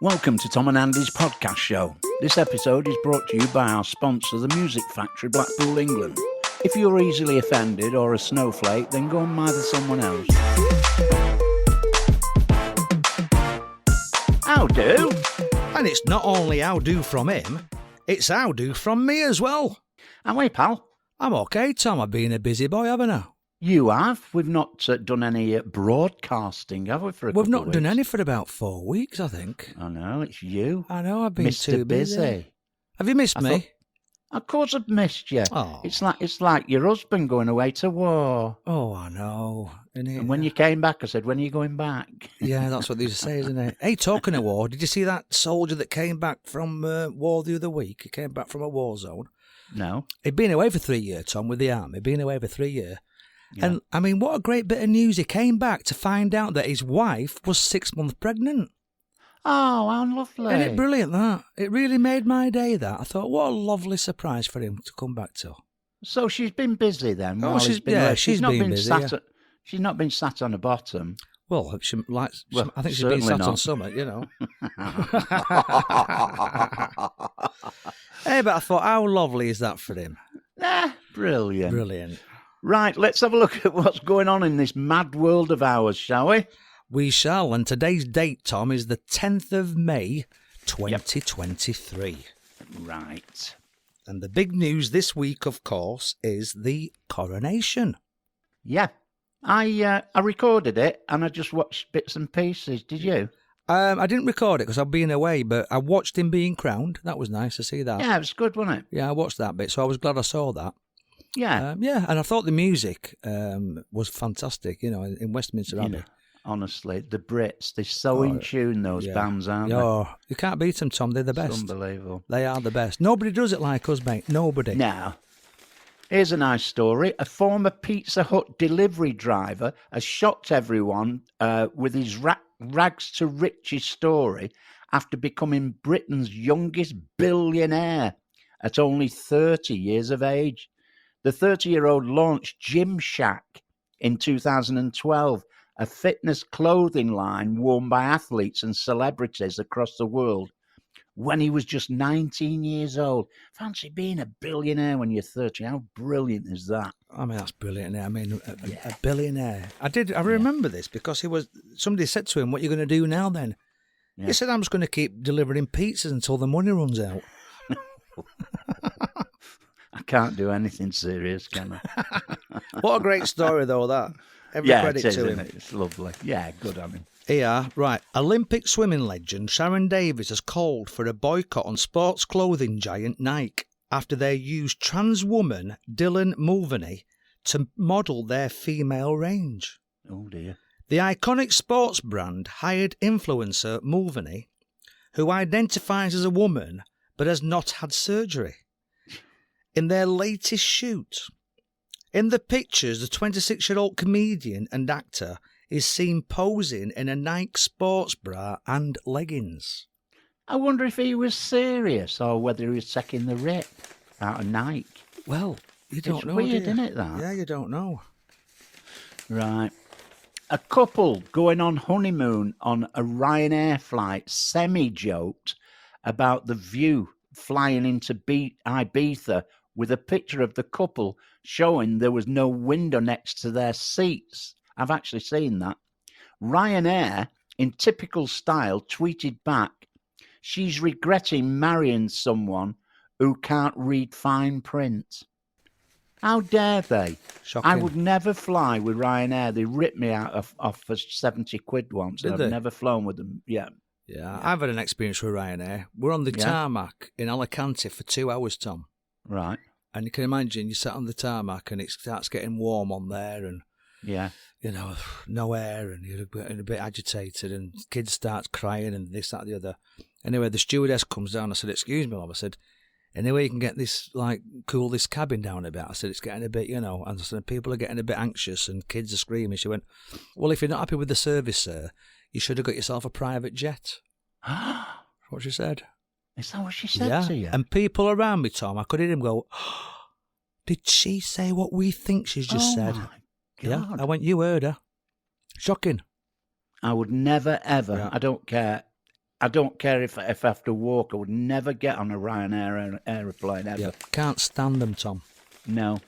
Welcome to Tom and Andy's podcast show. This episode is brought to you by our sponsor, the Music Factory, Blackpool, England. If you're easily offended or a snowflake, then go and mother someone else. How do? And it's not only how do from him, it's how do from me as well. How are you, pal? I'm okay, Tom. I've been a busy boy, haven't I? You have. We've not done any broadcasting, have we, for a couple We've not of weeks? done any for about 4 weeks, I think. I know, it's you. I know, I've been Mr. too busy. Have you missed me? Of course I've missed you. Oh. It's like your husband going away to war. Oh, I know. And when you came back, I said, when are you going back? Yeah, that's what they used to say, isn't it? Hey, talking of war, did you see that soldier that came back from war the other week? He came back from a war zone. No. He'd been away for 3 years, Tom, with the army. Been away for 3 years. Yeah. And, I mean, what a great bit of news. He came back to find out that his wife was 6 months pregnant. Oh, how lovely. Isn't it brilliant, that? It really made my day, that. I thought, what a lovely surprise for him to come back to. So she's been busy then? Oh, while he's been away. she's not been busy, sat yeah. She's not been sat on the bottom. Well, I think she's been certainly sat not. on summit, you know. Hey, but I thought, how lovely is that for him? Brilliant. Brilliant. Right, let's have a look at what's going on in this mad world of ours, shall we? We shall, and today's date, Tom, is the 10th of May, 2023. Right. And the big news this week, of course, is the coronation. Yeah. I recorded it and I just watched bits and pieces. Did you? I didn't record it because I've been away, but I watched him being crowned. That was nice to see that. Yeah, it was good, wasn't it? Yeah, I watched that bit, so I was glad I saw that. Yeah. Yeah, and I thought the music was fantastic, you know, in Westminster Abbey. Yeah. Honestly, the Brits, they're so in tune, those bands, aren't they? Oh, you can't beat them, Tom. They're the best. It's unbelievable. They are the best. Nobody does it like us, mate. Nobody. Now, here's a nice story. A former Pizza Hut delivery driver has shocked everyone with his rags to riches story after becoming Britain's youngest billionaire at only 30 years of age. The 30-year-old launched Gym Shack in 2012, a fitness clothing line worn by athletes and celebrities across the world, when he was just 19 years old. Fancy being a billionaire when you're 30. How brilliant is that? I mean, that's brilliant. I mean, a billionaire. I remember this because somebody said to him, what are you going to do now then? Yeah. He said, I'm just going to keep delivering pizzas until the money runs out. I can't do anything serious, can I? What a great story, though, that. Every credit to him. It's lovely. Yeah, good on him. Yeah, right. Olympic swimming legend Sharon Davis has called for a boycott on sports clothing giant Nike after they used trans woman Dylan Mulvaney to model their female range. Oh, dear. The iconic sports brand hired influencer Mulvaney, who identifies as a woman but has not had surgery, in their latest shoot. In the pictures, the 26-year-old comedian and actor is seen posing in a Nike sports bra and leggings. I wonder if he was serious or whether he was taking the rip out of Nike. Well, you don't know, It's weird, do you? isn't it, that? Yeah, you don't know. Right. A couple going on honeymoon on a Ryanair flight semi-joked about the view flying into Ibiza with a picture of the couple showing there was no window next to their seats. I've actually seen that. Ryanair, in typical style, tweeted back, she's regretting marrying someone who can't read fine print. How dare they? Shocking. I would never fly with Ryanair. They ripped me off for 70 quid once. Did I've they? never flown with them. Yeah. Yeah, I've had an experience with Ryanair. We're on the tarmac in Alicante for 2 hours, Tom. Right. And you can imagine you sat on the tarmac and it starts getting warm on there and, Yeah. you know, no air and you're getting a bit agitated and kids start crying and this, that, the other. Anyway, the stewardess comes down. I said, excuse me, love. I said, anyway, you can get this, cool this cabin down a bit. I said, it's getting a bit, and I said, people are getting a bit anxious and kids are screaming. She went, well, if you're not happy with the service, sir, you should have got yourself a private jet. That's what she said. Is that what she said to you? And people around me, Tom, I could hear him go, did she say what we think she's just said? My God. Yeah, I went, you heard her. Shocking. I would never, ever, Yeah. I don't care I don't care if I have to walk. I would never get on a Ryanair aeroplane ever. Yeah, can't stand them, Tom. No.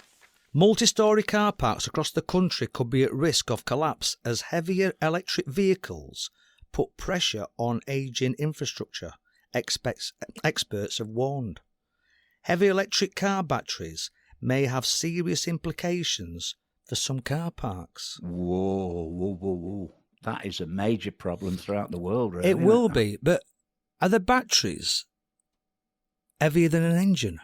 Multi-storey car parks across the country could be at risk of collapse as heavier electric vehicles put pressure on ageing infrastructure, experts have warned. Heavy electric car batteries may have serious implications for some car parks. Whoa. That is a major problem throughout the world, really. It will be, but are the batteries heavier than an engine?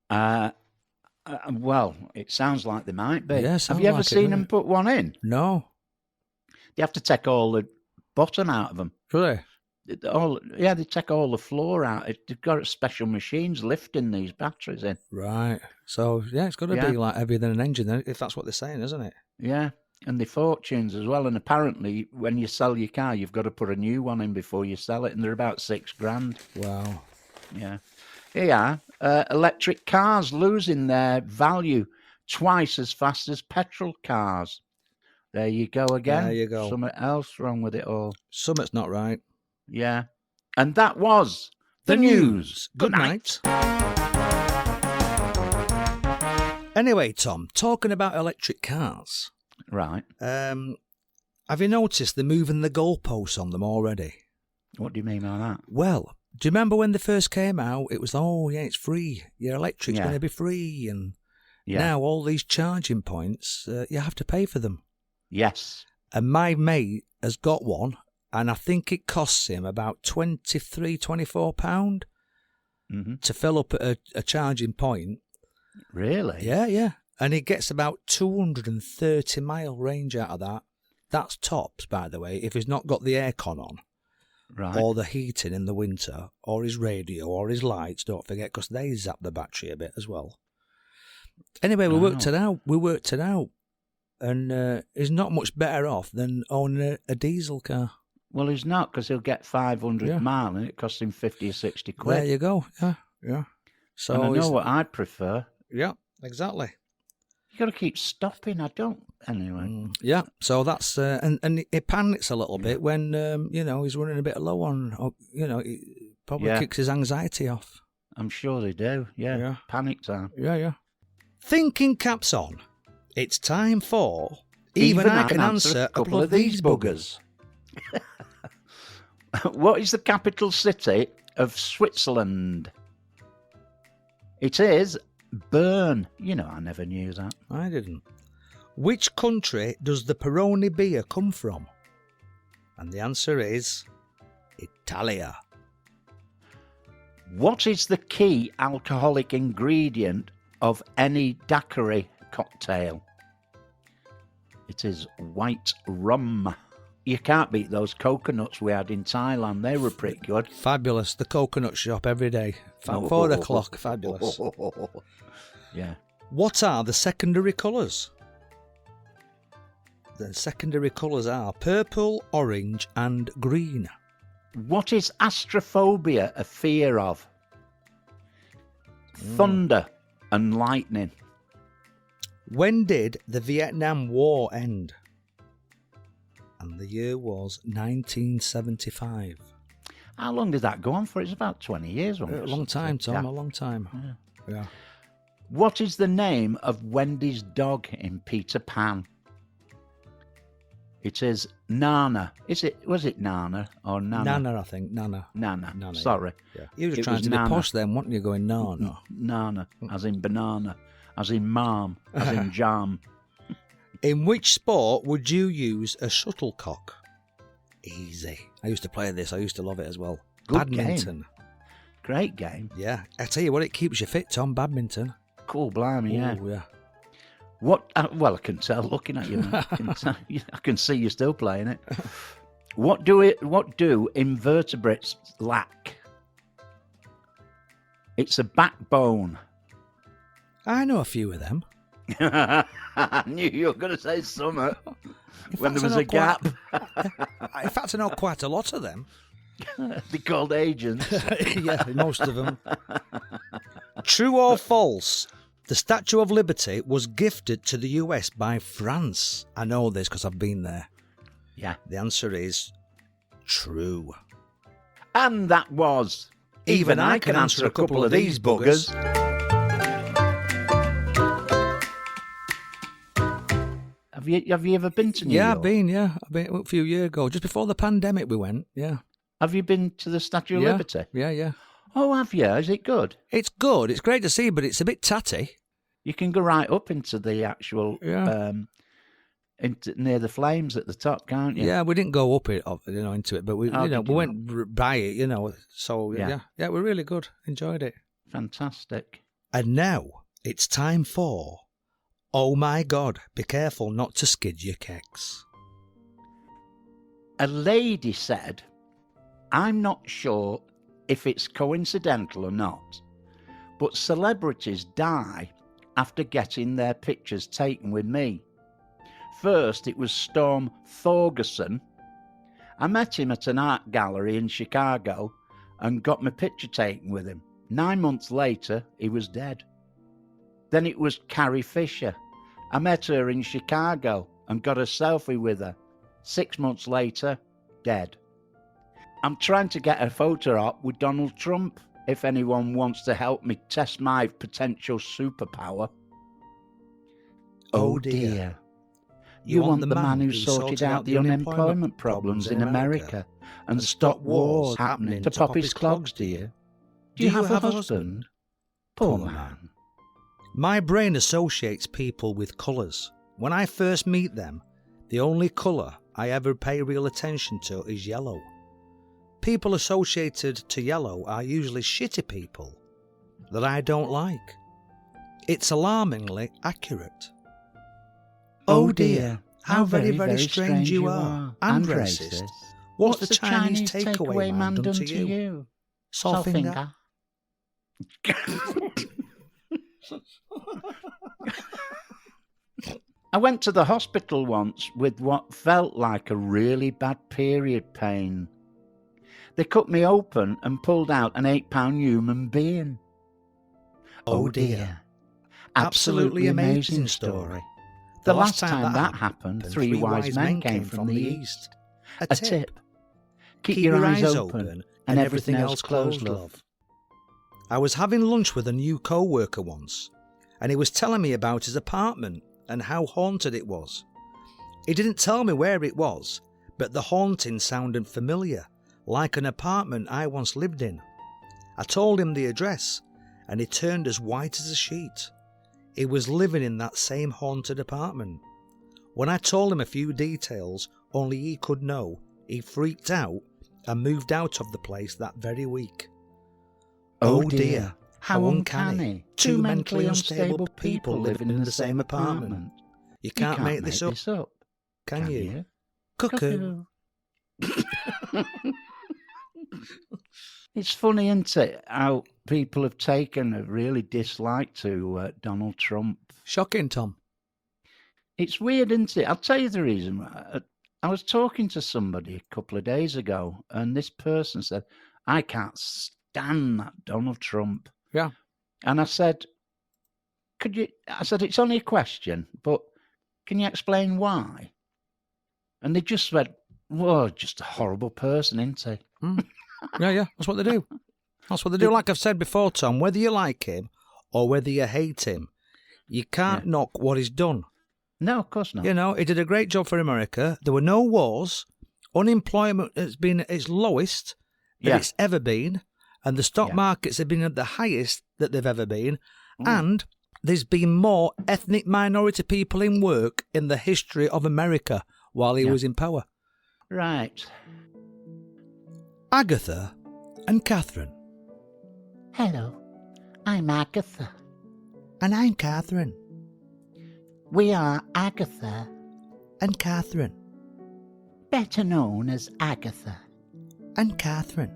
Well, it sounds like they might be. Yeah, have you ever seen them put one in? No. You have to take all the bottom out of them. Really? They take all the floor out. They've got special machines lifting these batteries in. Right. So, yeah, it's got to be like heavier than an engine, then, if that's what they're saying, isn't it? Yeah. And they're fortunes as well. And apparently, when you sell your car, you've got to put a new one in before you sell it. And they're about $6,000. Wow. Yeah. Yeah. Electric cars losing their value twice as fast as petrol cars. There you go again. There you go. Something else wrong with it all. Something's not right. Yeah. And that was the news. Good night. Anyway, Tom, talking about electric cars. Right. Have you noticed they're moving the goalposts on them already? What do you mean by that? Well, do you remember when they first came out? It was, it's free. Your electric's going to be free. And now all these charging points, you have to pay for them. Yes. And my mate has got one, and I think it costs him about £24 to fill up at a charging point. Really? Yeah. And he gets about 230-mile range out of that. That's tops, by the way, if he's not got the aircon on. Right. Or the heating in the winter, or his radio, or his lights, don't forget, because they zap the battery a bit as well. Anyway, we worked it out. And he's not much better off than owning a diesel car. Well, he's not, because he'll get 500 mile and it costs him 50 or 60 quid. There you go. Yeah. So and I know what I'd prefer. Yeah, exactly. You got to keep stopping. I don't. Anyway. Yeah. So that's and he panics a little bit when he's running a bit low on. It probably kicks his anxiety off. I'm sure they do. Yeah. Panic time. Yeah. Thinking caps on. It's time for even I can answer a couple of these buggers. What is the capital city of Switzerland? It is Bern. I never knew that. I didn't. Which country does the Peroni beer come from? And the answer is Italia. What is the key alcoholic ingredient of any daiquiri cocktail? It is white rum. You can't beat those coconuts we had in Thailand. They were pretty good. Fabulous. The coconut shop every day. 4 o'clock. Fabulous. Yeah. What are the secondary colours? The secondary colours are purple, orange and green. What is astrophobia a fear of? Thunder and lightning. When did the Vietnam War end? And the year was 1975. How long did that go on for? It's about 20 years. A long time, Tom, a long time. Yeah. What is the name of Wendy's dog in Peter Pan? It is Nana. Was it Nana or Nana? Nana, I think. Nana. Sorry. Yeah. You were trying to be posh then, weren't you, going Nana? Nana, as in banana, as in mom, as in jam. In which sport would you use a shuttlecock? Easy. I used to play this. I used to love it as well. Good Badminton. Game. Great game. Yeah. I tell you what, it keeps you fit, Tom, badminton. Cool, blimey, yeah. Ooh, yeah. What? Well, I can tell looking at you. I can see you still playing it. What do invertebrates lack? It's a backbone. I know a few of them. I knew you were going to say summer when there was a gap. In fact, I know quite a lot of them. They're called agents. Yeah, most of them. True or false? The Statue of Liberty was gifted to the US by France. I know this because I've been there. Yeah. The answer is true. And that was Even I Can Answer a Couple of These Buggers. Have you ever been to New York? I've been a few years ago, just before the pandemic we went, yeah. Have you been to the Statue of Liberty? Yeah. Oh, have you? Is it good? It's good, it's great to see, but it's a bit tatty. You can go right up into the actual, near the flames at the top, can't you? Yeah, we didn't go up it, into it, but we went by it, so yeah, we're really good. Enjoyed it. Fantastic. And now it's time for, oh my God, be careful not to skid your keks. A lady said, I'm not sure if it's coincidental or not, but celebrities die after getting their pictures taken with me. First, it was Storm Thorgerson. I met him at an art gallery in Chicago and got my picture taken with him. 9 months later, he was dead. Then it was Carrie Fisher. I met her in Chicago and got a selfie with her. 6 months later, dead. I'm trying to get a photo op with Donald Trump if anyone wants to help me test my potential superpower. Oh dear. You want the man who sorted out the unemployment problems in America and stopped wars happening to pop his clogs, do you? Do you have a husband? Poor man. My brain associates people with colours. When I first meet them, the only colour I ever pay real attention to is yellow. People associated to yellow are usually shitty people that I don't like. It's alarmingly accurate. Oh dear, how very, very strange you are, and racist. What's the Chinese takeaway man done to you? Salt finger. I went to the hospital once with what felt like a really bad period pain. They cut me open and pulled out an 8-pound human being. Oh dear. Absolutely amazing story. The last time that happened, 3 wise men came from the east. A tip. Keep your eyes open and everything else closed, love. I was having lunch with a new co-worker once, and he was telling me about his apartment and how haunted it was. He didn't tell me where it was, but the haunting sounded familiar, like an apartment I once lived in. I told him the address, and he turned as white as a sheet. He was living in that same haunted apartment. When I told him a few details only he could know, he freaked out and moved out of the place that very week. Oh dear, how uncanny. 2 mentally unstable people living in the same apartment. You can't make this up. Can you? Cuckoo. It's funny, isn't it, how people have taken a really dislike to Donald Trump. Shocking, Tom. It's weird, isn't it? I'll tell you the reason. I was talking to somebody a couple of days ago, and this person said, I can't stand that Donald Trump. Yeah. And I said, it's only a question, but can you explain why? And they just went, whoa, just a horrible person, isn't he? Mm. Yeah, that's what they do. That's what they do. Like I've said before, Tom, whether you like him or whether you hate him, you can't knock what he's done. No, of course not. He did a great job for America. There were no wars. Unemployment has been at its lowest that it's ever been. And the stock markets have been at the highest that they've ever been. And there's been more ethnic minority people in work in the history of America while he was in power. Right. Agatha and Catherine. Hello, I'm Agatha. And I'm Catherine. We are Agatha and Catherine. Better known as Agatha. And Catherine.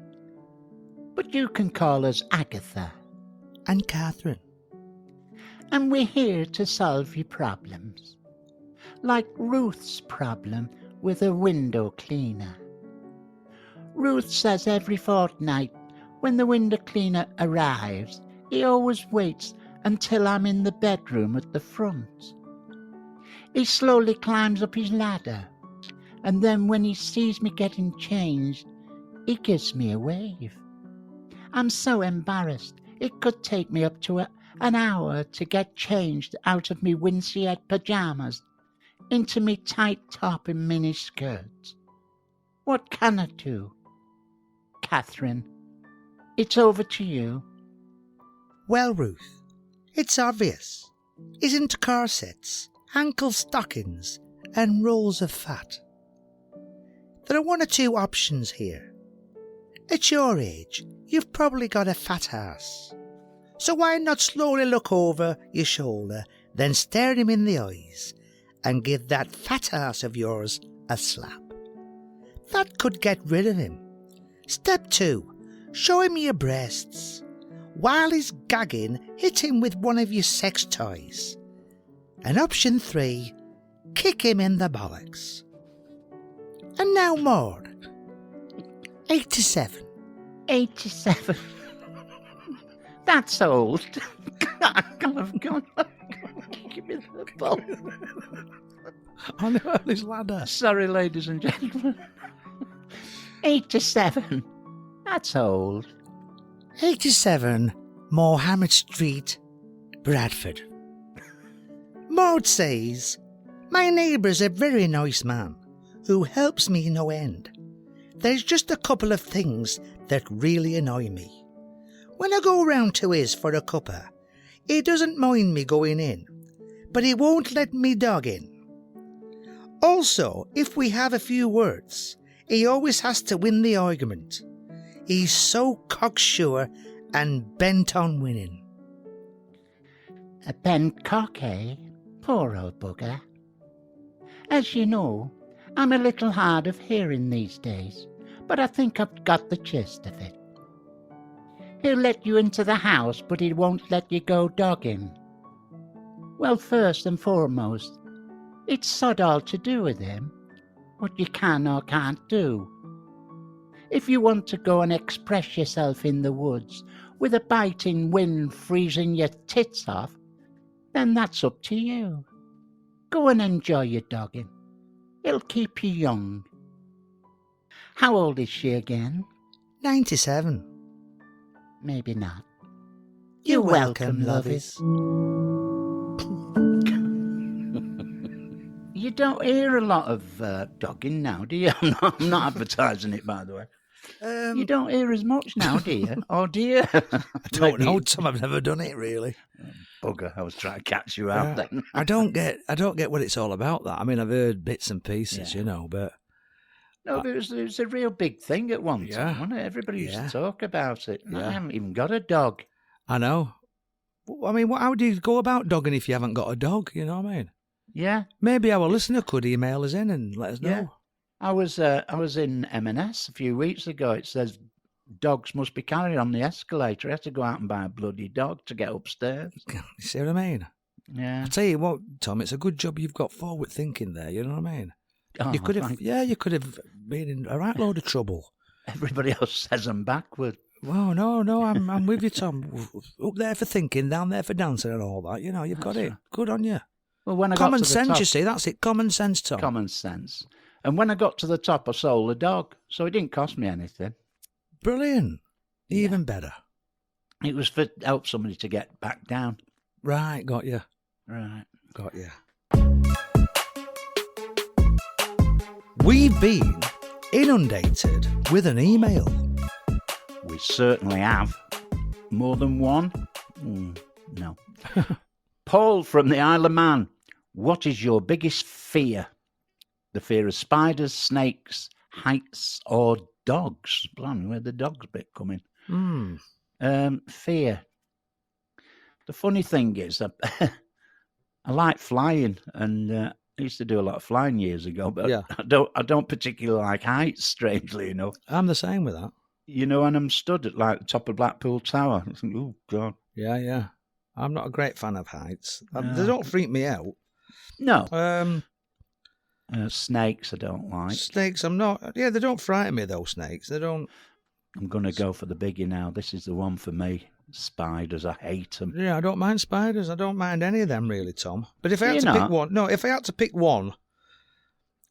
But you can call us Agatha. And Catherine. And we're here to solve your problems. Like Ruth's problem with a window cleaner. Ruth says every fortnight when the window cleaner arrives, he always waits until I'm in the bedroom at the front. He slowly climbs up his ladder and then when he sees me getting changed, he gives me a wave. I'm so embarrassed. It could take me up to an hour to get changed out of me wincy head pyjamas into me tight top and mini skirts. What can I do? Catherine, it's over to you. Well, Ruth, it's obvious. Isn't corsets, ankle stockings, and rolls of fat? There are one or two options here. At your age, you've probably got a fat ass. So why not slowly look over your shoulder, then stare him in the eyes, and give that fat ass of yours a slap? That could get rid of him. Step 2. Show him your breasts. While he's gagging, hit him with one of your sex toys. And option 3, kick him in the bollocks. And now more. 87. 87. That's old. I've gone. Give me the ball. On this ladder. Sorry, ladies and gentlemen. 87. That's old. 87, Mohammed Street, Bradford. Maud says, my neighbour's a very nice man who helps me no end. There's just a couple of things that really annoy me. When I go round to his for a cuppa, he doesn't mind me going in, but he won't let me dog in. Also, if we have a few words, he always has to win the argument. He's so cocksure and bent on winning. A bent cock, eh? Poor old bugger. As you know, I'm a little hard of hearing these days, but I think I've got the gist of it. He'll let you into the house, but he won't let you go dogging. Well, first and foremost, it's sod all to do with him, what you can or can't do. If you want to go and express yourself in the woods with a biting wind freezing your tits off, then that's up to you. Go and enjoy your dogging. It'll keep you young. How old is she again? 97. Maybe not. You're welcome, lovies. You don't hear a lot of dogging now, do you? I'm not advertising it, by the way. You don't hear as much now, do you? Or do you? I don't know, Tom. I've never done it really. Bugger! I was trying to catch you out then. I don't get what it's all about. That I mean, I've heard bits and pieces, Yeah. you know, but No, but it was a real big thing at one Yeah. time, wasn't it? Everybody used Yeah. to talk about it. Yeah. I haven't even got a dog. I know. I mean, how do you go about dogging if you haven't got a dog? You know what I mean? Yeah, Maybe our listener could email us in and let us know. Yeah. I was in M&S a few weeks ago. It says dogs must be carried on the escalator. I had to go out and buy a bloody dog to get upstairs. You see what I mean? Yeah. I tell you what, Tom, it's a good job you've got forward thinking there. You know what I mean? Oh, you could have, thank- you could have been in a right load of trouble. Everybody else says I'm backward. Well, no, I'm with you, Tom. Up there for thinking, down there for dancing and all that. You know, you've got That's it. right. Good on you. Well, when I Common got to the sense, top, you see. That's it. Common sense, Tom. common sense. And when I got to the top, I sold the dog, so it didn't cost me anything. Brilliant. Yeah. Even better. It was for help somebody to get back down. Right, got you. Right. Got you. We've been inundated with an email. We certainly have. More than one? No. Paul from the Isle of Man. What is your biggest fear? The fear of spiders, snakes, heights, or dogs? Blimey, where'd the dogs bit come in? Fear. The funny thing is, I like flying, and I used to do a lot of flying years ago, but Yeah. I don't particularly like heights, strangely enough. I'm the same with that. You know, and I'm stood at like the top of Blackpool Tower. I think, oh God. Yeah. I'm not a great fan of heights. They No. don't freak me out. No. Snakes I don't like. Snakes, I'm not. Yeah, they don't frighten me though. Snakes, they don't. I'm going to go for the biggie now. This is the one for me. Spiders, I hate them. Yeah, I don't mind spiders. I don't mind any of them really, Tom. But if I Do had you to pick not? one, no, if I had to pick one,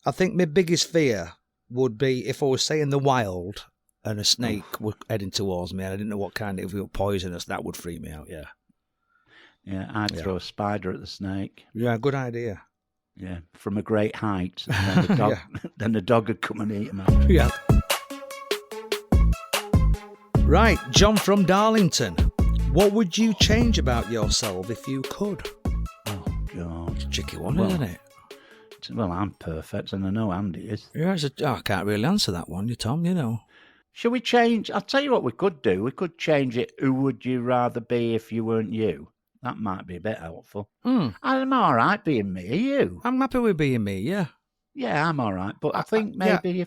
I think my biggest fear would be if I was, say, in the wild and a snake was heading towards me and I didn't know what kind, if it was poisonous, that would freak me out, yeah. Yeah, I'd throw a spider at the snake. Yeah, good idea. Yeah, from a great height. And then the dog, then the dog would come and eat him out. Yeah. Right, John from Darlington. What would you change about yourself if you could? Oh, God. It's a tricky one, isn't it? Well, I'm perfect, and I know Andy is. Yeah, I can't really answer that one, Tom, you know. Shall we change? I'll tell you what we could do. We could change it. Who would you rather be if you weren't you? That might be a bit helpful. I'm all right being me. Are you? I'm happy with being me, yeah. Yeah, I'm all right. But I think maybe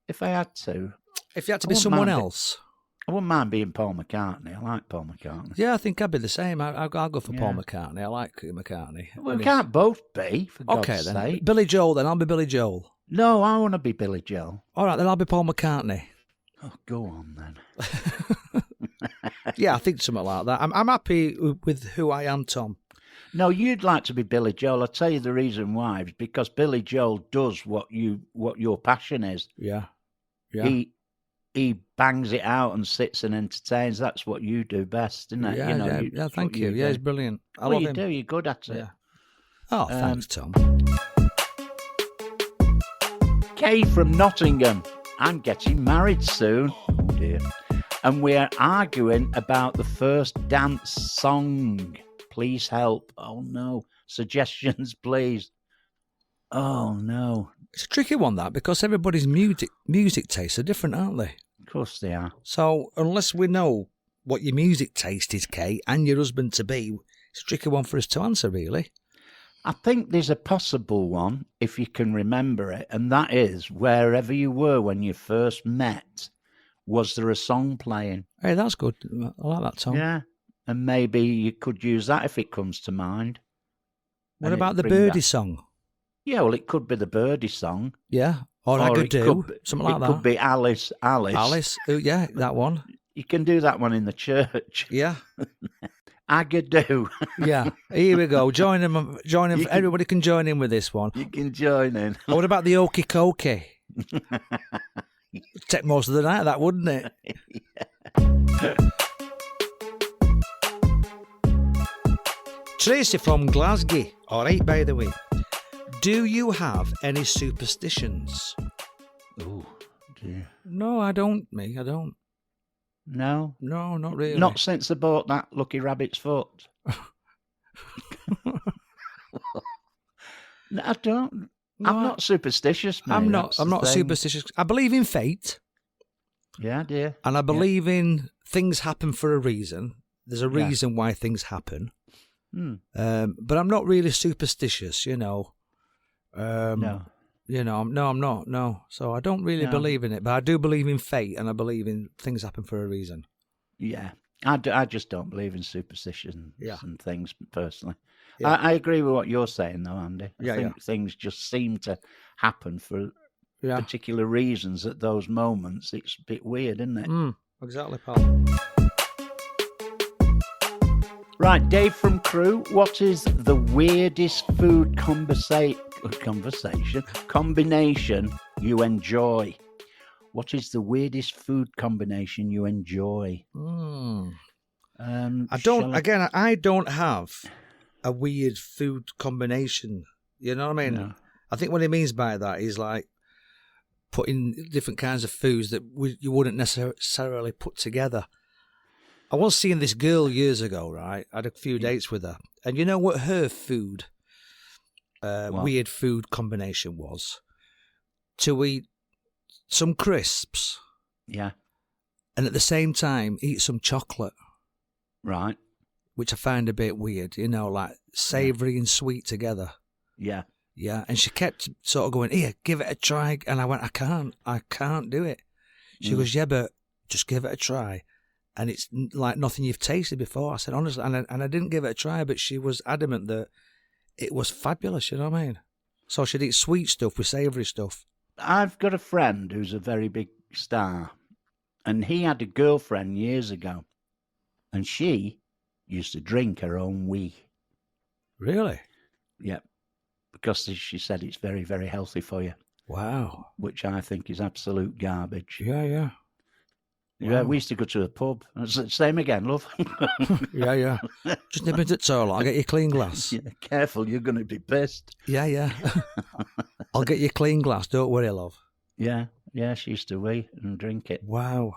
if I had to. If you had to be someone else. I wouldn't mind being Paul McCartney. I like Paul McCartney. Yeah, I think I'd be the same. I'll go for Paul McCartney. I like McCartney. Well, we can't both be, for God's then. sake. Billy Joel, then. I'll be Billy Joel. No, I want to be Billy Joel. All right, then I'll be Paul McCartney. Oh, go on, then. Yeah, I think something like that. I'm happy with who I am, Tom. No, you'd like to be Billy Joel. I'll tell you the reason why. It's because Billy Joel does what your passion is. Yeah. He bangs it out and sits and entertains. That's what you do best, isn't it? Yeah, thank you. Yeah, he's brilliant. I love you him. do. You're good at it. Yeah. Oh, thanks, Tom. Kay from Nottingham. I'm getting married soon. Oh, dear. And we're arguing about the first dance song. Please help. Oh, no. Suggestions, please. Oh, no. It's a tricky one, that, because everybody's music tastes are different, aren't they? Of course they are. So unless we know what your music taste is, Kay, and your husband-to-be, it's a tricky one for us to answer, really. I think there's a possible one, if you can remember it, and that is wherever you were when you first met, was there a song playing? Hey, that's good. I like that, Tom. Yeah, and maybe you could use that if it comes to mind. What about the Birdie song? Yeah, well, it could be the Birdie song. Yeah, or I could do something like that. It could be Alice. Alice, yeah, that one. You can do that one in the church. Yeah. Agadoo. Yeah, here we go. Join him. Everybody can join in with this one. You can join in. What about the Okie Kokie? Take most of the night, that wouldn't it? Tracy from Glasgow. All right, by the way. Do you have any superstitions? Oh, dear. No, I don't, I don't. No? No, not really. Not since I bought that Lucky Rabbit's foot. No, I don't. No, I'm not superstitious, mate. I'm not superstitious. I believe in fate. Yeah, dear. And I believe in things happen for a reason. There's a reason why things happen. But I'm not really superstitious, you know. No. You know, I'm not. No. So I don't really believe in it, but I do believe in fate, and I believe in things happen for a reason. Yeah. I just don't believe in superstitions and things, personally. Yeah. I agree with what you're saying, though, Andy. I think things just seem to happen for particular reasons at those moments. It's a bit weird, isn't it? Exactly, pal. Right, Dave from Crewe, what is the weirdest food combination you enjoy? What is the weirdest food combination you enjoy? I don't have a weird food combination. You know what I mean? No. I think what he means by that is like putting different kinds of foods that you wouldn't necessarily put together. I was seeing this girl years ago, right? I had a few dates with her. And you know what her weird food combination was? To eat some crisps. Yeah. And at the same time, eat some chocolate. Right. Which I found a bit weird, you know, like savoury and sweet together. Yeah. Yeah. And she kept sort of going, here, give it a try. And I went, I can't do it. She goes, yeah, but just give it a try. And it's like nothing you've tasted before. I said, honestly, and I didn't give it a try, but she was adamant that it was fabulous, you know what I mean? So she'd eat sweet stuff with savoury stuff. I've got a friend who's a very big star, and he had a girlfriend years ago, and she used to drink her own wee. Really? Yep. because she said it's very, very healthy for you, Wow. which I think is absolute garbage. Yeah, yeah. Yeah, Wow. we used to go to the pub. It's the same again, love. Yeah, yeah. Just nip into the toilet. I'll get you clean glass. Yeah, careful, you're going to be pissed. Yeah, yeah. I'll get you clean glass. Don't worry, love. Yeah, she used to wee and drink it. Wow.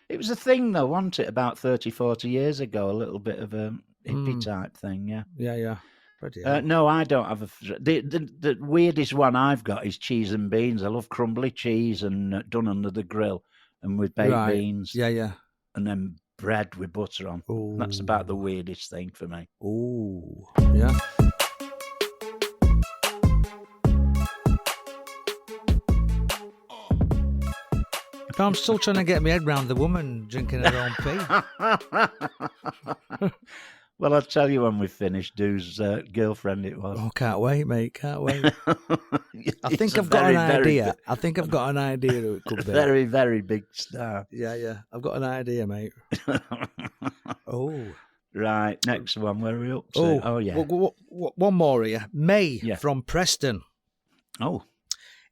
It was a thing, though, wasn't it, about 30, 40 years ago? A little bit of a hippie type thing, yeah. Yeah, yeah. Bloody hell. No, I don't have the weirdest one I've got is cheese and beans. I love crumbly cheese and done under the grill and with baked Right. beans. Yeah, yeah. And then bread with butter on. Ooh. That's about the weirdest thing for me. Ooh. Yeah. But I'm still trying to get my head round the woman drinking her own pee. Well, I'll tell you when we finish whose girlfriend it was. Oh, can't wait, mate. Can't wait. I think It's a I've got very, an very idea. I think I've got an idea who it could be. Very, very big star. Yeah, yeah. I've got an idea, mate. Oh. Right, next one. Where are we up to? Oh yeah. One more here. May Yeah. from Preston. Oh,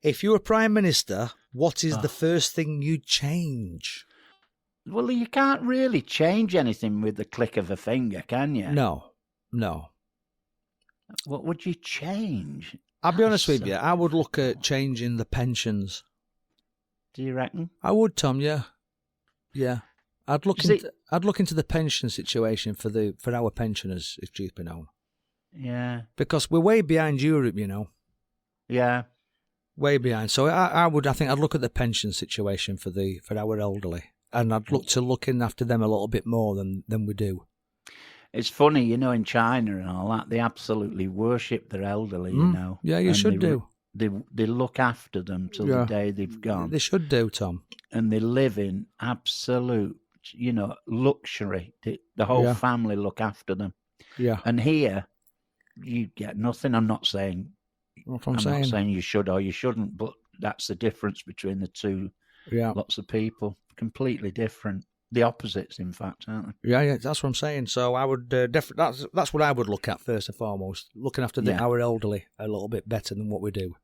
If you were Prime Minister, what is the first thing you'd change? well, you can't really change anything with the click of a finger, can you? No. What would you change? I'll be honest with you. I would look at changing the pensions. Do you reckon? I would, Tom. Yeah. I'd look Is it- into the pension situation for our pensioners, if truth be known, Yeah. because we're way behind Europe. You know, Yeah. way behind. So I think I'd look at the pension situation for our elderly, and I'd look to looking after them a little bit more than we do. It's funny, you know, in China and all that, they absolutely worship their elderly, you know. Yeah, you and should do. They look after them till the day they've gone. They should do, Tom. And they live in absolute, you know, luxury. The whole family look after them. Yeah. And here, you get nothing. I'm not saying Not saying you should or you shouldn't, but that's the difference between the two. Yeah. Lots of people, completely different. The opposites, in fact, aren't they? Yeah, that's what I'm saying. So I would that's what I would look at first and foremost, looking after our elderly a little bit better than what we do.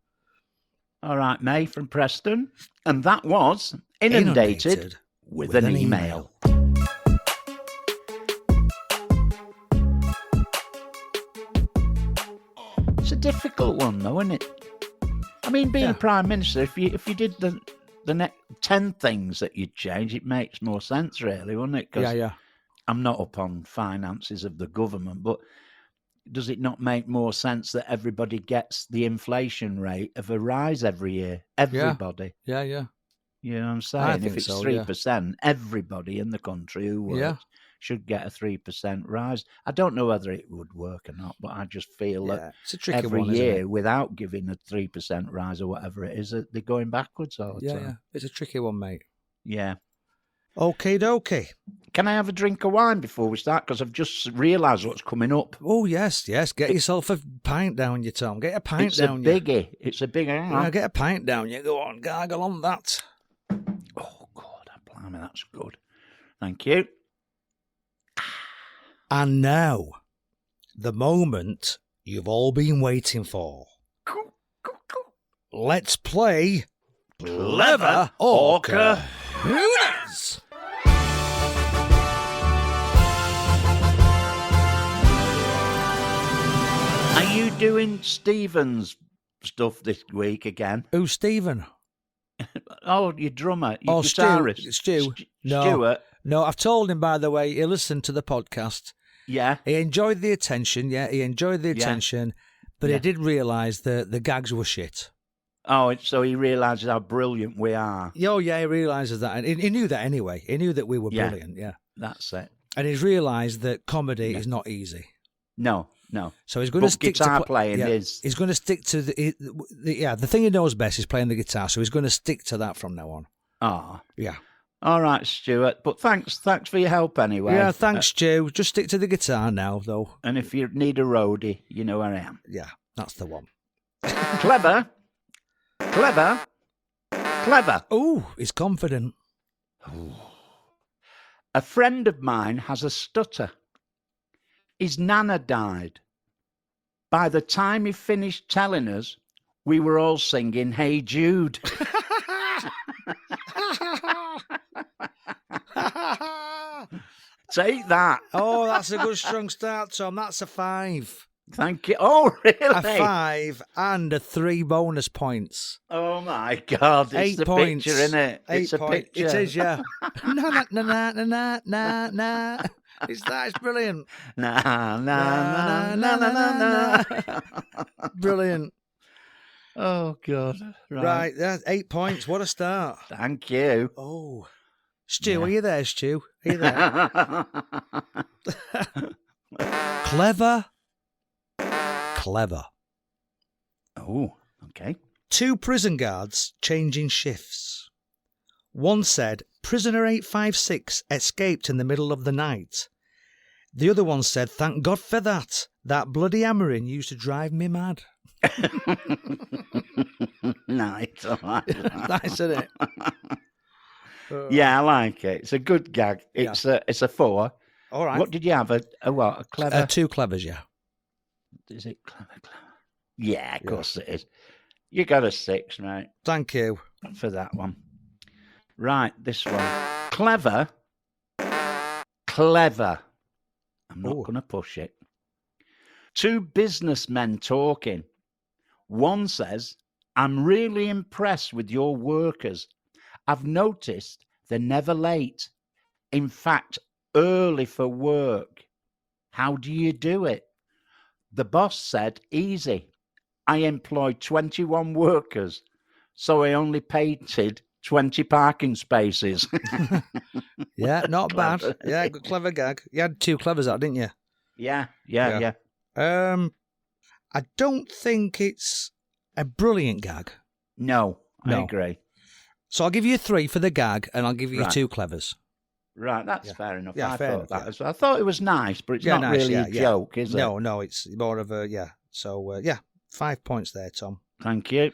All right, May from Preston. And that was Inundated with an email. It's a difficult one, though, isn't it? I mean, being Prime Minister, if you did the next 10 things that you'd change, it makes more sense, really, wouldn't it? 'Cause Yeah. I'm not up on finances of the government, but does it not make more sense that everybody gets the inflation rate of a rise every year? Everybody. Yeah. You know what I'm saying? I If think it's so, 3%, everybody in the country who works should get a 3% rise. I don't know whether it would work or not, but I just feel that it's a tricky every one, isn't year, it? without giving a 3% rise or whatever it is, they're going backwards all the time. Yeah. It's a tricky one, mate. Yeah. Okay, dokie. Can I have a drink of wine before we start? Because I've just realised what's coming up. Oh, yes. Get yourself a pint down you, Tom. Get a pint It's down a you. biggie. It's a big. Yeah, get a pint down you. Go on, gargle on that. Oh, God, blimey, that's good. Thank you. And now, the moment you've all been waiting for. Let's play Clever Orca. Hooners. Are you doing Stephen's stuff this week again? Who's Stephen? Oh, your drummer, your Oh, guitarist. Stu. No. Stuart. No, I've told him, by the way, he listened to the podcast. Yeah. He enjoyed the attention, but he did realise that the gags were shit. Oh, so he realises how brilliant we are. Oh, yeah, he realises that. And he knew that anyway. He knew that we were brilliant, yeah. That's it. And he's realised that comedy is not easy. No. So he's going to stick guitar to playing is. He's going to stick to the thing he knows best is playing the guitar. So he's going to stick to that from now on. Ah. Yeah. All right, Stuart. But thanks for your help anyway. Yeah, thanks, Stu. Just stick to the guitar now, though. And if you need a roadie, you know where I am. Yeah, that's the one. Clever. Ooh, he's confident. A friend of mine has a stutter. His nana died. By the time he finished telling us, we were all singing Hey Jude. Take that. Oh, that's a good strong start, Tom. That's a 5. Thank you. Oh, really? A 5 and a 3 bonus points. Oh, my God. It's 8 the points. picture, isn't it? 8 It's a points. picture. It is, yeah. Na na na na na na na. It's brilliant. Na, na, na, na, na, na. Brilliant. Oh, God. Right, yeah, 8 points. What a start. Thank you. Oh. Stu, Yeah. are you there, Stu? Are you there? Clever. Clever. Oh, okay. 2 prison guards changing shifts. One said, prisoner 856 escaped in the middle of the night. The other one said, thank God for that. That bloody hammering used to drive me mad. Nice. I like that. Nice, isn't it? Yeah, I like it. It's a good gag. It's a 4. All right. What did you have? A what? A clever? 2 clevers, yeah. Is it clever? Yeah, of course it is. You got a 6, right, Thank you. for that one. Right, this one. Clever. Clever. I'm not Ooh. going to push it. 2 businessmen talking. One says, I'm really impressed with your workers. I've noticed they're never late. In fact, early for work. How do you do it? The boss said, easy. I employ 21 workers, so I only painted 20 parking spaces. Yeah, not bad. Clever. Yeah, good, clever gag. You had 2 clevers out, didn't you? Yeah. I don't think it's a brilliant gag. No, I No. agree. So I'll give you 3 for the gag, and I'll give you Right. 2 clevers. Right, that's Yeah. fair enough. Yeah, I fair thought enough, that yeah. as well. I thought it was nice, but it's not nice, really a joke, is it? No, it's more of a, yeah. So, 5 points there, Tom. Thank you.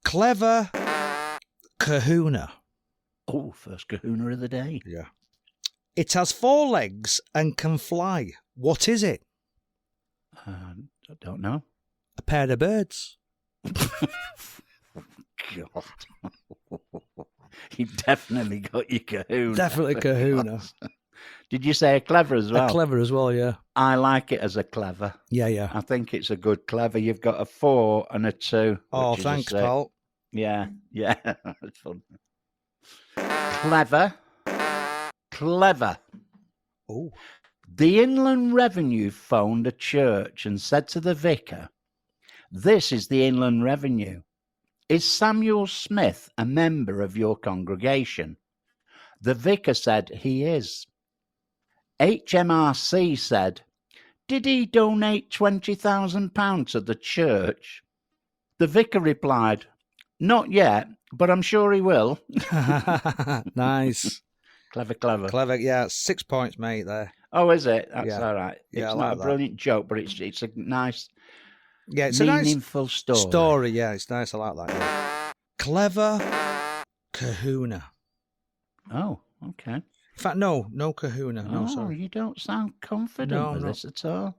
Clever kahuna. Oh, first kahuna of the day. Yeah. It has 4 legs and can fly. What is it? I don't know. A pair of birds. God. You definitely got your kahuna. Definitely kahuna. Did you say a clever as well? A clever as well, yeah. I like it as a clever. Yeah. I think it's a good clever. You've got a 4 and a 2. Oh, which is a thanks, 6. pal. Yeah. It's fun. Clever. Oh. The Inland Revenue phoned a church and said to the vicar, this is the Inland Revenue. Is Samuel Smith a member of your congregation? The vicar said he is. HMRC said, did he donate £20,000 to the church? The vicar replied, not yet, but I'm sure he will. Nice. Clever. Clever, yeah. 6 points, mate, there. Oh, is it? That's Yeah. all right. It's Yeah, I not like a that. brilliant joke, but it's a nice, Yeah, it's a nice meaningful story. story. Yeah, it's nice. I like that. Yeah. Clever kahuna. Oh, okay. In fact, no kahuna. No, Oh, sorry. you don't sound confident No, with no. this at all.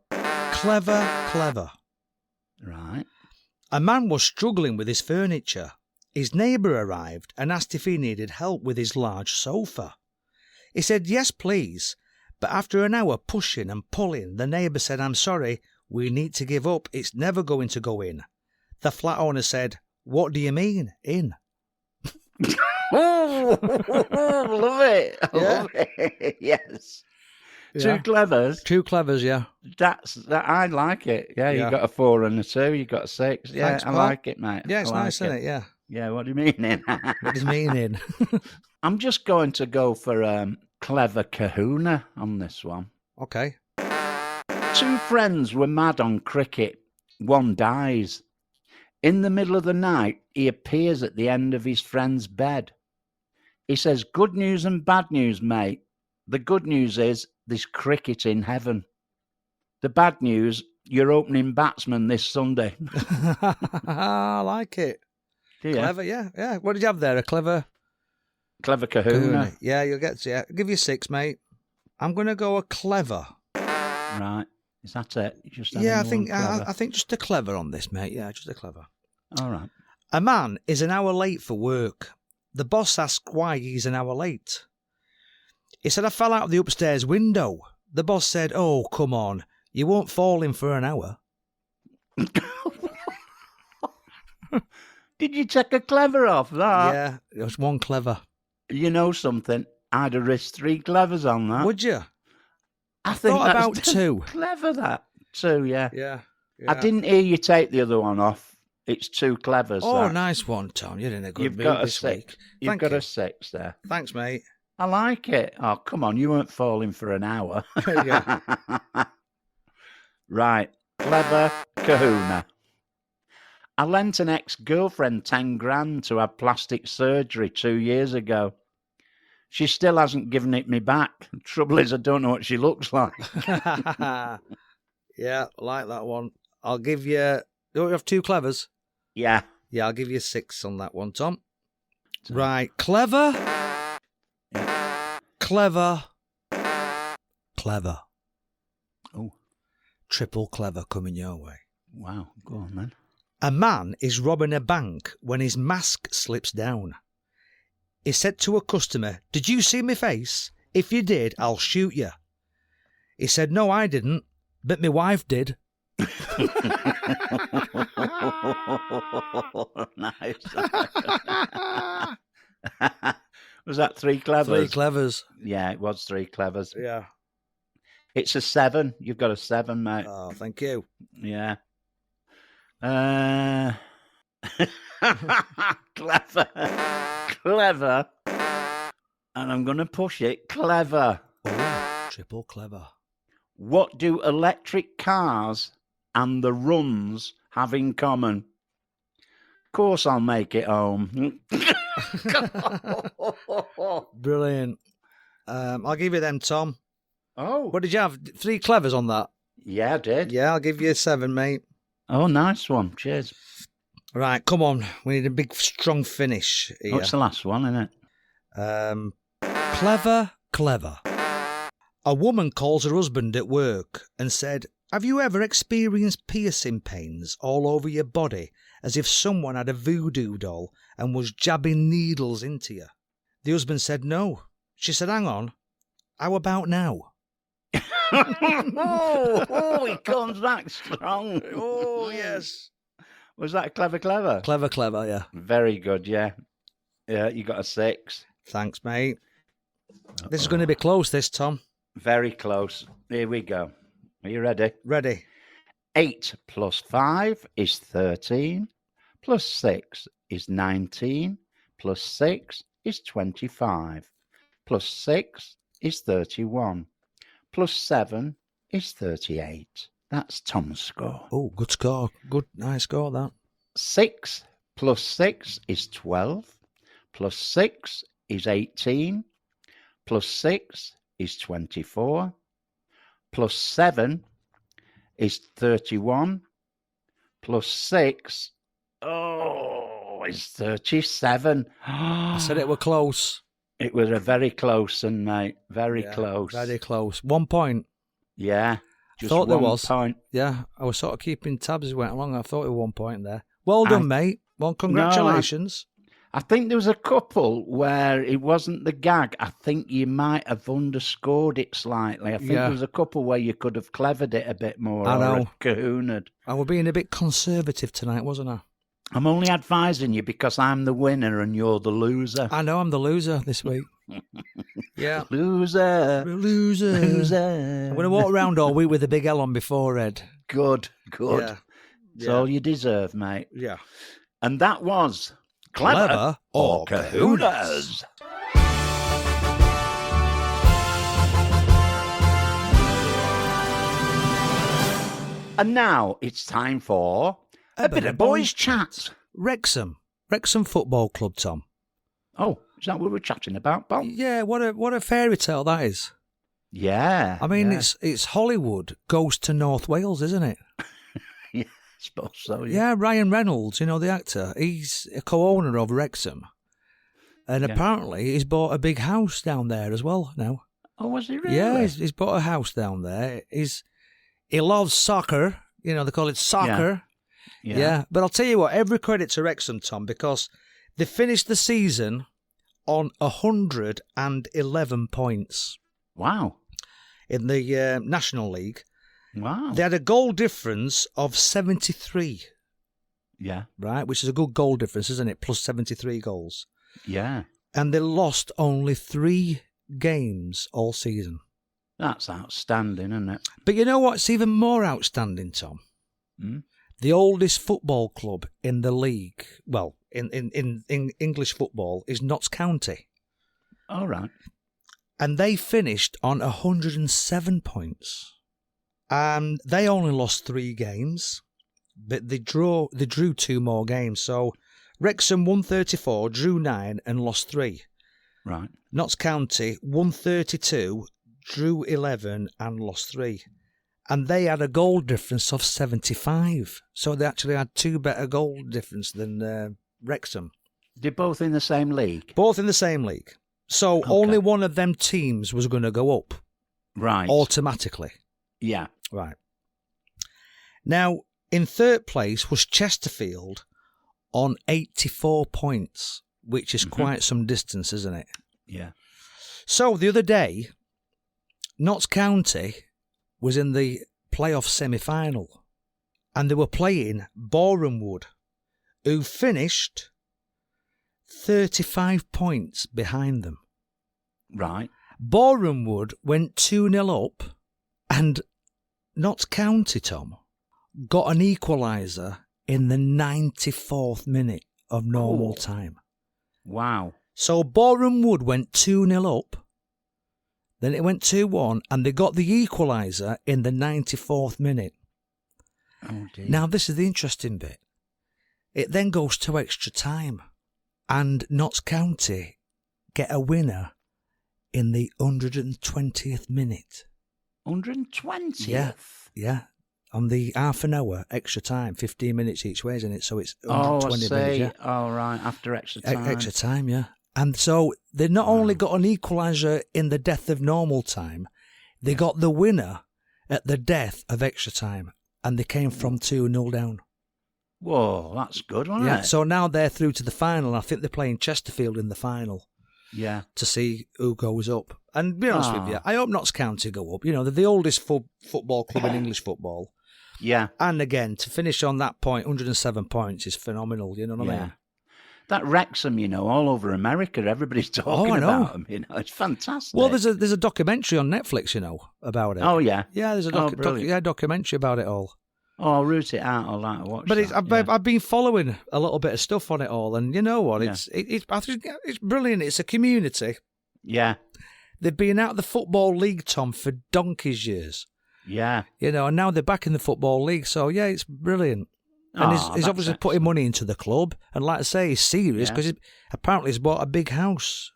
Clever. Right. A man was struggling with his furniture. His neighbour arrived and asked if he needed help with his large sofa. He said, yes, please. But after an hour pushing and pulling, the neighbour said, I'm sorry, we need to give up. It's never going to go in. The flat owner said, what do you mean, in? Oh, love it. I Yeah. love it. Yes. Yeah. 2 clevers. 2 clevers, yeah. I like it. Yeah, Yeah. you got a 4 and a 2. You got a 6. Yeah, Thanks, I pal. like it, mate. Yeah, it's I like nice, isn't it? Yeah. Yeah, what do you mean in? What does mean in? I'm just going to go for clever kahuna on this one. Okay. 2 friends were mad on cricket. One dies. In the middle of the night, he appears at the end of his friend's bed. He says, good news and bad news, mate. The good news is there's cricket in heaven. The bad news, you're opening batsman this Sunday. I like it. Do you? Clever, yeah. What did you have there? A clever Clever kahuna. Yeah, you'll get to it. I'll give you 6, mate. I'm going to go a clever. Right. Is that it? Just Yeah, any more clever? I think just a clever on this, mate. Yeah, just a clever. All right. A man is an hour late for work. The boss asked why he's an hour late. He said, I fell out of the upstairs window. The boss said, oh, come on. You won't fall in for an hour. Did you take a clever off that? Yeah, it was one clever. You know something? I'd have risked 3 clevers on that. Would you? I think thought that's about 2. Clever, that. 2, yeah. Yeah. I didn't hear you take the other one off. It's 2 clevers. Oh, that. nice one, Tom. You're in a good You've mood got a this 6. week. You've Thank got you. a 6 there. Thanks, mate. I like it. Oh, come on. You weren't falling for an hour. Yeah. Right. Clever kahuna. I lent an ex-girlfriend 10 grand to have plastic surgery 2 years ago. She still hasn't given it me back. The trouble is I don't know what she looks like. Yeah, I like that one. I'll give you... Do you have 2 clevers? Yeah. Yeah, I'll give you 6 on that one, Tom. Right. Clever. Clever. Clever. Oh. Triple clever coming your way. Wow. Go on, then. A man is robbing a bank when his mask slips down. He said to a customer, did you see my face? If you did, I'll shoot you. He said, no, I didn't, but my wife did. Nice. Was that 3 clevers? 3 clevers. Yeah, it was 3 clevers. Yeah. It's a 7. You've got a 7, mate. Oh, thank you. Yeah. Clever. Clever. And I'm going to push it. Clever. Oh, triple clever. What do electric cars and the runs have in common? Of course I'll make it home. Brilliant. I'll give you them, Tom. Oh. What did you have? 3 clevers on that? Yeah, I did. Yeah, I'll give you a 7, mate. Oh, nice one. Cheers. Right, come on. We need a big, strong finish here. What's the last one, isn't it? Clever, clever. A woman calls her husband at work and said, have you ever experienced piercing pains all over your body as if someone had a voodoo doll and was jabbing needles into you? The husband said no. She said, hang on. How about now? He comes back strong. Oh, yes. Was that clever? Clever, clever, yeah. Very good, yeah. Yeah, you got a 6. Thanks, mate. This is going to be close, this, Tom. Very close. Here we go. Are you ready? Ready. 8 plus 5 is 13, plus 6 is 19, plus 6 is 25, plus 6 is 31, plus 7 is 38. That's Tom's score. Oh, good score. Good, nice score, that. 6 plus 6 is 12, plus 6 is 18, plus 6 is 24, plus 7 is 31, plus 6, is 37. I said it were close. It was a very close one, mate. Very close. Very close. 1 point. Yeah. Just thought there 1 was. point. Yeah, I was sort of keeping tabs as we went along. I thought it was 1 point there. Well done, mate. Well, congratulations. I think there was a couple where it wasn't the gag. I think you might have underscored it slightly. I think there was a couple where you could have clevered it a bit more. I know. Kahuna'd. I was being a bit conservative tonight, wasn't I? I'm only advising you because I'm the winner and you're the loser. I know I'm the loser this week. Yeah. Loser. Loser. Loser. I'm going to walk around all week with a big L on my forehead. Good. Yeah. It's all you deserve, mate. Yeah. And that was Clever or Kahunas. And now it's time for a bit of boys' chat. Wrexham Football Club, Tom. Oh, is that what we're chatting about, Bob? Yeah, what a fairy tale that is. Yeah. I mean, yeah. it's Hollywood goes to North Wales, isn't it? Yeah, I suppose so. Yeah, Ryan Reynolds, the actor, he's a co-owner of Wrexham. And apparently he's bought a big house down there as well now. Oh, was he really? Yeah, he's bought a house down there. He loves soccer. You know, they call it soccer. Yeah. But I'll tell you what, every credit to Wrexham, Tom, because they finished the season on 111 points Wow. in the National League. Wow. They had a goal difference of 73, Yeah. right? Which is a good goal difference, isn't it? Plus 73 goals. Yeah. And they lost only 3 games all season. That's outstanding, isn't it? But you know what's even more outstanding, Tom? Mm. The oldest football club in the league, well, in English football, is Notts County. All right. And they finished on 107 points. And they only lost 3 games, but they drew 2 more games. So Wrexham won 34, drew 9 and lost 3. Right. Notts County won 32, drew 11 and lost 3. And they had a goal difference of 75. So they actually had 2 better goal difference than Wrexham. They're both in the same league. Both in the same league. So Okay. only one of them teams was going to go up Right. automatically. Yeah. Right. Now, in third place was Chesterfield on 84 points, which is quite some distance, isn't it? Yeah. So the other day, Notts County was in the playoff semi-final, and they were playing Boreham Wood, who finished 35 points behind them. Right. Boreham Wood went 2-0 up, and Notts County, Tom, got an equaliser in the 94th minute of normal time. Wow. So Boreham Wood went 2-0 up, then it went 2-1, and they got the equaliser in the 94th minute. Oh, dear. Now, this is the interesting bit. It then goes to extra time, and Notts County get a winner in the 120th minute. 120th? Yeah. On the half an hour extra time, 15 minutes each way, isn't it? So it's Oh, I 120 see. minutes. Yeah. Oh, right. After extra time. Extra time, yeah. And so they not only got an equaliser in the death of normal time, they got the winner at the death of extra time, and they came from 2-0 down. Whoa, that's good, wasn't Yeah. it? So now they're through to the final. I think they're playing Chesterfield in the final Yeah. to see who goes up. And to be honest with you, I hope Notts County go up. You know, they're the oldest football club in English football. Yeah. And again, to finish on that point, 107 points is phenomenal. You know what I mean? That Wrexham, all over America, everybody's talking I know. about them. It's fantastic. Well, there's a documentary on Netflix, about it. Oh, yeah. Yeah, there's a brilliant. documentary about it all. Oh, I'll root it out. I'll like to watch But that. I've been following a little bit of stuff on it all, and you know what? Yeah. I think it's brilliant. It's a community. Yeah. They've been out of the Football League, Tom, for donkey's years. Yeah. And now they're back in the Football League. So, yeah, it's brilliant. And he's that's obviously putting excellent. money into the club. And like I say, he's serious Yeah. because apparently he's bought a big house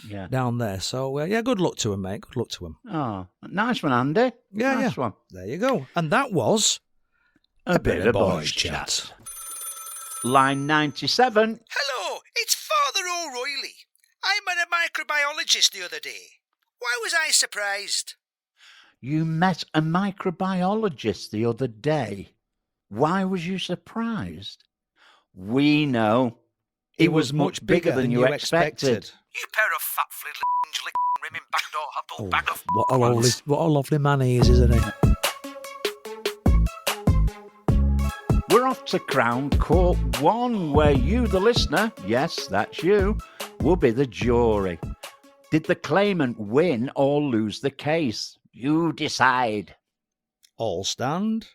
Yeah. down there. So, yeah, good luck to him, mate. Good luck to him. Oh, nice one, Andy. Yeah, nice yeah. one. There you go. And that was A bit of boys chat. Line 97. Hello, it's Father O'Reilly. I met a microbiologist the other day. Why was I surprised? You met a microbiologist the other day. Why was you surprised? We know. He was much bigger than you expected. You pair of fat fliddling rimming backdoor hubble bag of what a lovely man he is, isn't he? We're off to Crown Court 1, where you, the listener, yes, that's you, will be the jury. Did the claimant win or lose the case? You decide. All stand.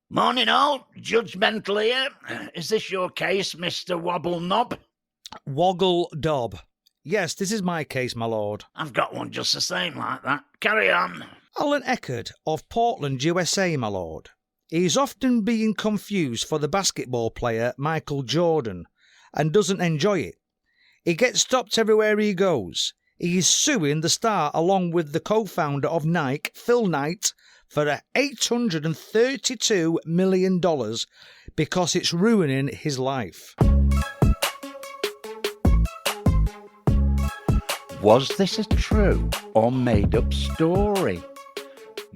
Morning all, judgmental here. Is this your case, Mr. Wobble Knob? Woggle Dob. Yes, this is my case, my lord. I've got one just the same like that. Carry on. Alan Eckert of Portland, USA, my lord. He is often being confused for the basketball player Michael Jordan and doesn't enjoy it. He gets stopped everywhere he goes. He is suing the star along with the co-founder of Nike, Phil Knight, for $832 million because it's ruining his life. Was this a true or made-up story?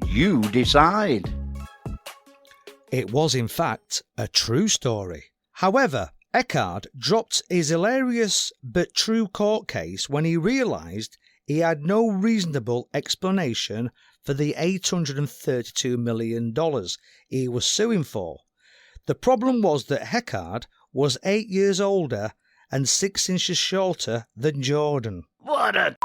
You decide. It was, in fact, a true story. However, Eckhard dropped his hilarious but true court case when he realised he had no reasonable explanation for the $832 million he was suing for. The problem was that Eckhard was 8 years older and 6 inches shorter than Jordan. What a...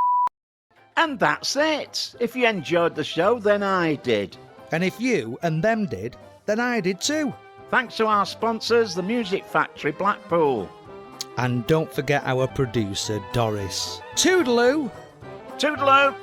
And that's it. If you enjoyed the show, then I did. And if you and them did, then I did too. Thanks to our sponsors, the Music Factory Blackpool. And don't forget our producer, Doris. Toodaloo! Toodaloo!